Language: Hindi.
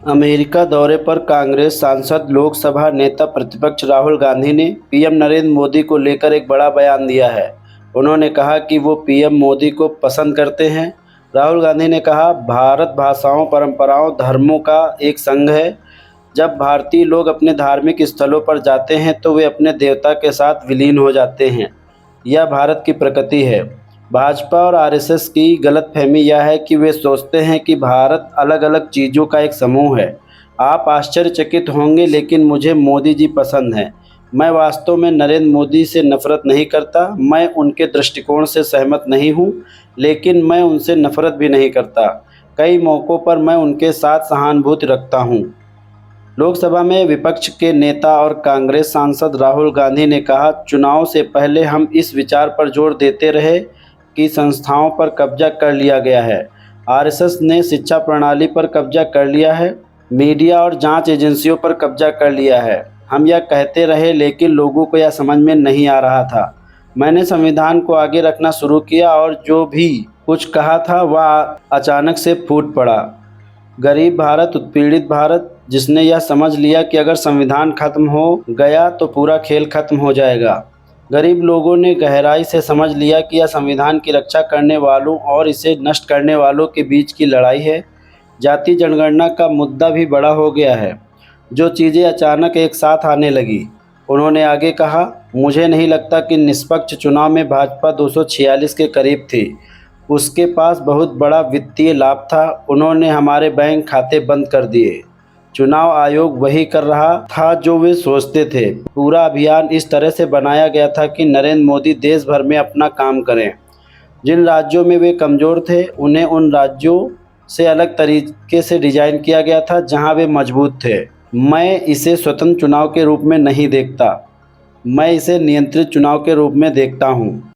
अमेरिका दौरे पर कांग्रेस सांसद लोकसभा नेता प्रतिपक्ष राहुल गांधी ने पीएम नरेंद्र मोदी को लेकर एक बड़ा बयान दिया है। उन्होंने कहा कि वो पीएम मोदी को पसंद करते हैं। राहुल गांधी ने कहा, भारत भाषाओं, परंपराओं, धर्मों का एक संघ है। जब भारतीय लोग अपने धार्मिक स्थलों पर जाते हैं तो वे अपने देवता के साथ विलीन हो जाते हैं। यह भारत की प्रकृति है। भाजपा और आरएसएस की गलतफहमी यह है कि वे सोचते हैं कि भारत अलग अलग चीज़ों का एक समूह है। आप आश्चर्यचकित होंगे, लेकिन मुझे मोदी जी पसंद हैं। मैं वास्तव में नरेंद्र मोदी से नफरत नहीं करता। मैं उनके दृष्टिकोण से सहमत नहीं हूँ, लेकिन मैं उनसे नफरत भी नहीं करता। कई मौक़ों पर मैं उनके साथ सहानुभूति रखता हूँ। लोकसभा में विपक्ष के नेता और कांग्रेस सांसद राहुल गांधी ने कहा, चुनाव से पहले हम इस विचार पर जोर देते रहे कि संस्थाओं पर कब्जा कर लिया गया है। आरएसएस ने शिक्षा प्रणाली पर कब्जा कर लिया है, मीडिया और जांच एजेंसियों पर कब्जा कर लिया है। हम यह कहते रहे, लेकिन लोगों को यह समझ में नहीं आ रहा था। मैंने संविधान को आगे रखना शुरू किया और जो भी कुछ कहा था वह अचानक से फूट पड़ा। गरीब भारत, उत्पीड़ित भारत, जिसने यह समझ लिया कि अगर संविधान खत्म हो गया तो पूरा खेल खत्म हो जाएगा। गरीब लोगों ने गहराई से समझ लिया कि यह संविधान की रक्षा करने वालों और इसे नष्ट करने वालों के बीच की लड़ाई है। जाति जनगणना का मुद्दा भी बड़ा हो गया है, जो चीज़ें अचानक एक साथ आने लगी। उन्होंने आगे कहा, मुझे नहीं लगता कि निष्पक्ष चुनाव में भाजपा 246 के करीब थी। उसके पास बहुत बड़ा वित्तीय लाभ था। उन्होंने हमारे बैंक खाते बंद कर दिए। चुनाव आयोग वही कर रहा था जो वे सोचते थे। पूरा अभियान इस तरह से बनाया गया था कि नरेंद्र मोदी देश भर में अपना काम करें। जिन राज्यों में वे कमज़ोर थे, उन्हें उन राज्यों से अलग तरीके से डिज़ाइन किया गया था जहां वे मजबूत थे। मैं इसे स्वतंत्र चुनाव के रूप में नहीं देखता, मैं इसे नियंत्रित चुनाव के रूप में देखता हूं।